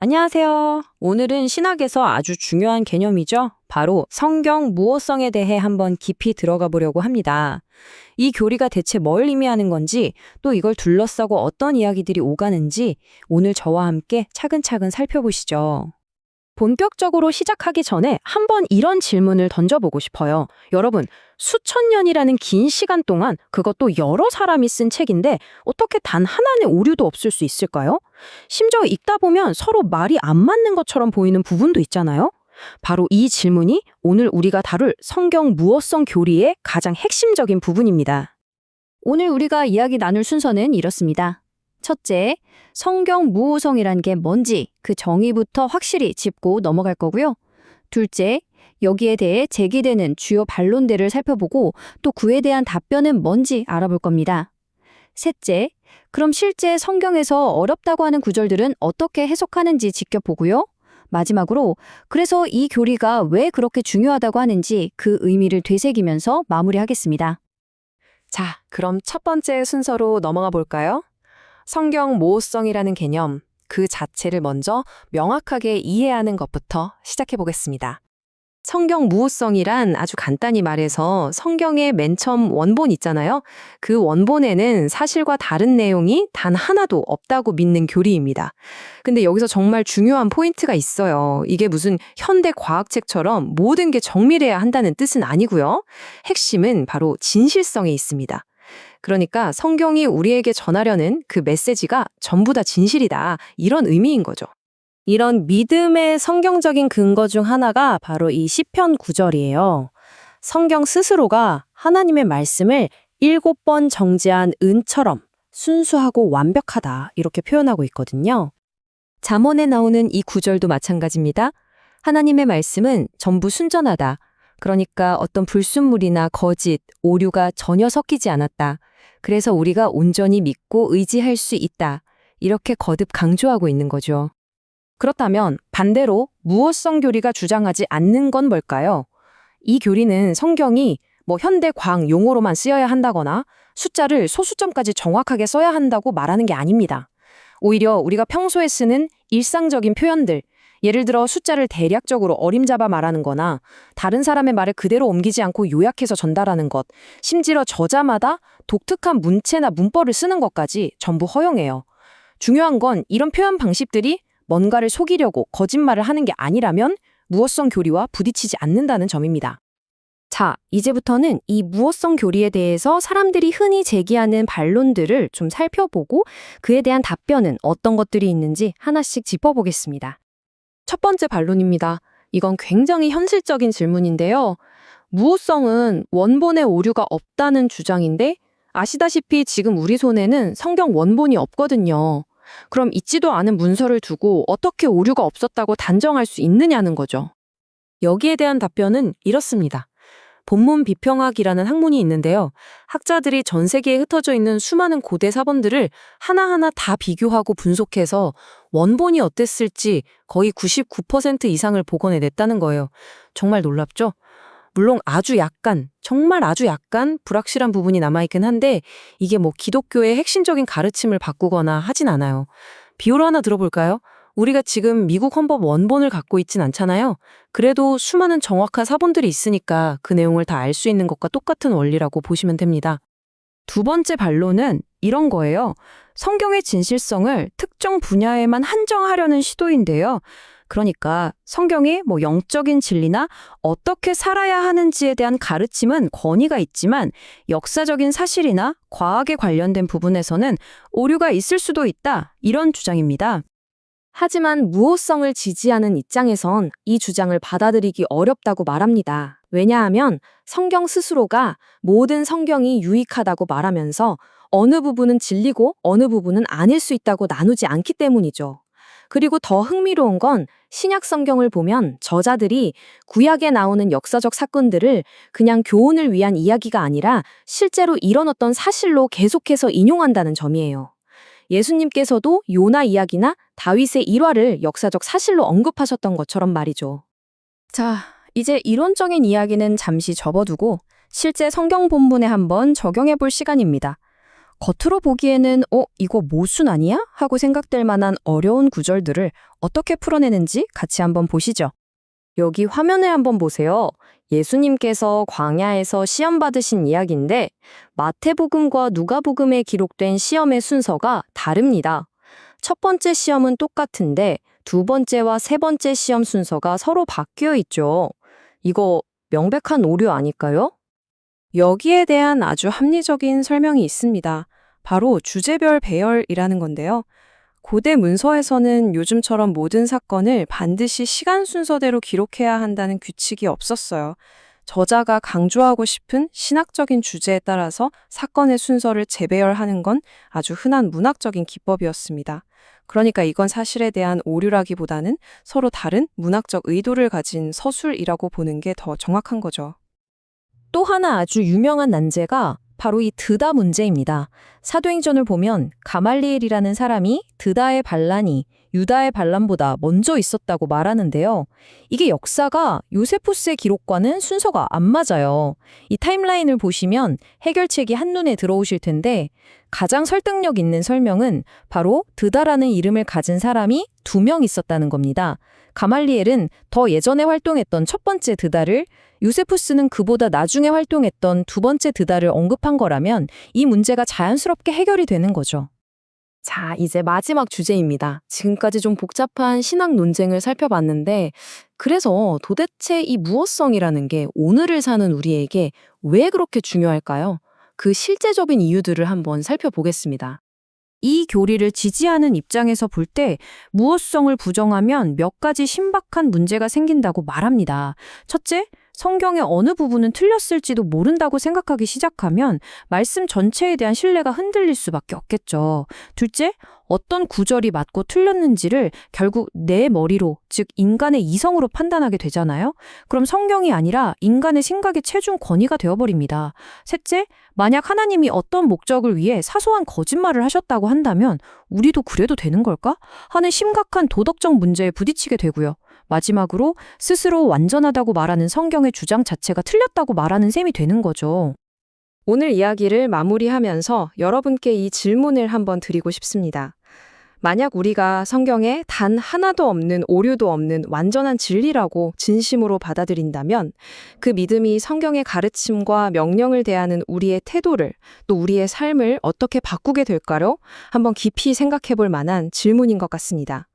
안녕하세요. 오늘은 신학에서 아주 중요한 개념이죠. 바로 성경 무호성에 대해 한번 깊이 들어가 보려고 합니다. 이 교리가 대체 뭘 의미하는 건지, 또 이걸 둘러싸고 어떤 이야기들이 오가는지 오늘 저와 함께 차근차근 살펴보시죠. 본격적으로 시작하기 전에 한번 이런 질문을 던져보고 싶어요. 여러분, 수천 년이라는 긴 시간 동안 그것도 여러 사람이 쓴 책인데 어떻게 단 하나의 오류도 없을 수 있을까요? 심지어 읽다 보면 서로 말이 안 맞는 것처럼 보이는 부분도 있잖아요. 바로 이 질문이 오늘 우리가 다룰 성경 무어성 교리의 가장 핵심적인 부분입니다. 오늘 우리가 이야기 나눌 순서는 이렇습니다. 첫째, 성경 무호성이란 게 뭔지 그 정의부터 확실히 짚고 넘어갈 거고요. 둘째, 여기에 대해 제기되는 주요 반론들을 살펴보고 또 그에 대한 답변은 뭔지 알아볼 겁니다. 셋째, 그럼 실제 성경에서 어렵다고 하는 구절들은 어떻게 해석하는지 지켜보고요. 마지막으로, 그래서 이 교리가 왜 그렇게 중요하다고 하는지 그 의미를 되새기면서 마무리하겠습니다. 자, 그럼 첫 번째 순서로 넘어가 볼까요? 성경 모호성이라는 개념, 그 자체를 먼저 명확하게 이해하는 것부터 시작해 보겠습니다. 성경 무호성이란 아주 간단히 말해서 성경의 맨 처음 원본 있잖아요. 그 원본에는 사실과 다른 내용이 단 하나도 없다고 믿는 교리입니다. 근데 여기서 정말 중요한 포인트가 있어요. 이게 무슨 현대 과학책처럼 모든 게 정밀해야 한다는 뜻은 아니고요. 핵심은 바로 진실성에 있습니다. 그러니까 성경이 우리에게 전하려는 그 메시지가 전부 다 진실이다. 이런 의미인 거죠. 이런 믿음의 성경적인 근거 중 하나가 바로 이 시편 9절이에요. 성경 스스로가 하나님의 말씀을 7번 정제한 은처럼 순수하고 완벽하다 이렇게 표현하고 있거든요. 잠언에 나오는 이 구절도 마찬가지입니다. 하나님의 말씀은 전부 순전하다. 그러니까 어떤 불순물이나 거짓, 오류가 전혀 섞이지 않았다. 그래서 우리가 온전히 믿고 의지할 수 있다. 이렇게 거듭 강조하고 있는 거죠. 그렇다면 반대로 무호성 교리가 주장하지 않는 건 뭘까요? 이 교리는 성경이 현대 과학 용어로만 쓰여야 한다거나 숫자를 소수점까지 정확하게 써야 한다고 말하는 게 아닙니다. 오히려 우리가 평소에 쓰는 일상적인 표현들, 예를 들어 숫자를 대략적으로 어림잡아 말하는 거나 다른 사람의 말을 그대로 옮기지 않고 요약해서 전달하는 것, 심지어 저자마다 독특한 문체나 문법을 쓰는 것까지 전부 허용해요. 중요한 건 이런 표현 방식들이 뭔가를 속이려고 거짓말을 하는 게 아니라면 무호성 교리와 부딪히지 않는다는 점입니다. 자, 이제부터는 이 무호성 교리에 대해서 사람들이 흔히 제기하는 반론들을 좀 살펴보고 그에 대한 답변은 어떤 것들이 있는지 하나씩 짚어보겠습니다. 첫 번째 반론입니다. 이건 굉장히 현실적인 질문인데요. 무호성은 원본에 오류가 없다는 주장인데 아시다시피 지금 우리 손에는 성경 원본이 없거든요. 그럼 있지도 않은 문서를 두고 어떻게 오류가 없었다고 단정할 수 있느냐는 거죠. 여기에 대한 답변은 이렇습니다. 본문 비평학이라는 학문이 있는데요. 학자들이 전 세계에 흩어져 있는 수많은 고대 사본들을 하나하나 다 비교하고 분석해서 원본이 어땠을지 거의 99% 이상을 복원해냈다는 거예요. 정말 놀랍죠? 물론 정말 아주 약간 불확실한 부분이 남아있긴 한데 이게 기독교의 핵심적인 가르침을 바꾸거나 하진 않아요. 비유를 하나 들어볼까요? 우리가 지금 미국 헌법 원본을 갖고 있진 않잖아요. 그래도 수많은 정확한 사본들이 있으니까 그 내용을 다 알 수 있는 것과 똑같은 원리라고 보시면 됩니다. 두 번째 반론은 이런 거예요. 성경의 진실성을 특정 분야에만 한정하려는 시도인데요. 그러니까 성경의 영적인 진리나 어떻게 살아야 하는지에 대한 가르침은 권위가 있지만 역사적인 사실이나 과학에 관련된 부분에서는 오류가 있을 수도 있다. 이런 주장입니다. 하지만 무호성을 지지하는 입장에선 이 주장을 받아들이기 어렵다고 말합니다. 왜냐하면 성경 스스로가 모든 성경이 유익하다고 말하면서 어느 부분은 진리고 어느 부분은 아닐 수 있다고 나누지 않기 때문이죠. 그리고 더 흥미로운 건 신약 성경을 보면 저자들이 구약에 나오는 역사적 사건들을 그냥 교훈을 위한 이야기가 아니라 실제로 일어났던 사실로 계속해서 인용한다는 점이에요. 예수님께서도 요나 이야기나 다윗의 일화를 역사적 사실로 언급하셨던 것처럼 말이죠. 자, 이제 이론적인 이야기는 잠시 접어두고 실제 성경 본문에 한번 적용해 볼 시간입니다. 겉으로 보기에는 이거 모순 아니야? 하고 생각될 만한 어려운 구절들을 어떻게 풀어내는지 같이 한번 보시죠. 여기 화면을 한번 보세요. 예수님께서 광야에서 시험 받으신 이야기인데 마태복음과 누가복음에 기록된 시험의 순서가 다릅니다. 첫 번째 시험은 똑같은데 두 번째와 세 번째 시험 순서가 서로 바뀌어 있죠. 이거 명백한 오류 아닐까요? 여기에 대한 아주 합리적인 설명이 있습니다. 바로 주제별 배열이라는 건데요. 고대 문서에서는 요즘처럼 모든 사건을 반드시 시간 순서대로 기록해야 한다는 규칙이 없었어요. 저자가 강조하고 싶은 신학적인 주제에 따라서 사건의 순서를 재배열하는 건 아주 흔한 문학적인 기법이었습니다. 그러니까 이건 사실에 대한 오류라기보다는 서로 다른 문학적 의도를 가진 서술이라고 보는 게 더 정확한 거죠. 또 하나 아주 유명한 난제가 바로 이 드다 문제입니다. 사도행전을 보면 가말리엘이라는 사람이 드다의 반란이 유다의 반란보다 먼저 있었다고 말하는데요. 이게 역사가 요세푸스의 기록과는 순서가 안 맞아요. 이 타임라인을 보시면 해결책이 한눈에 들어오실 텐데 가장 설득력 있는 설명은 바로 드다라는 이름을 가진 사람이 2명 있었다는 겁니다. 가말리엘은 더 예전에 활동했던 첫 번째 드다를, 요세푸스는 그보다 나중에 활동했던 두 번째 드다를 언급한 거라면 이 문제가 자연스럽게 해결이 되는 거죠. 자, 이제 마지막 주제입니다. 지금까지 좀 복잡한 신학 논쟁을 살펴봤는데, 그래서 도대체 이 무엇성이라는 게 오늘을 사는 우리에게 왜 그렇게 중요할까요? 그 실제적인 이유들을 한번 살펴보겠습니다. 이 교리를 지지하는 입장에서 볼 때 무엇성을 부정하면 몇 가지 신박한 문제가 생긴다고 말합니다. 첫째, 성경의 어느 부분은 틀렸을지도 모른다고 생각하기 시작하면 말씀 전체에 대한 신뢰가 흔들릴 수밖에 없겠죠. 둘째, 어떤 구절이 맞고 틀렸는지를 결국 내 머리로, 즉 인간의 이성으로 판단하게 되잖아요. 그럼 성경이 아니라 인간의 생각의 최종 권위가 되어버립니다. 셋째, 만약 하나님이 어떤 목적을 위해 사소한 거짓말을 하셨다고 한다면 우리도 그래도 되는 걸까? 하는 심각한 도덕적 문제에 부딪히게 되고요. 마지막으로 스스로 완전하다고 말하는 성경의 주장 자체가 틀렸다고 말하는 셈이 되는 거죠. 오늘 이야기를 마무리하면서 여러분께 이 질문을 한번 드리고 싶습니다. 만약 우리가 성경에 단 하나도 없는 오류도 없는 완전한 진리라고 진심으로 받아들인다면 그 믿음이 성경의 가르침과 명령을 대하는 우리의 태도를 또 우리의 삶을 어떻게 바꾸게 될까요? 한번 깊이 생각해 볼 만한 질문인 것 같습니다.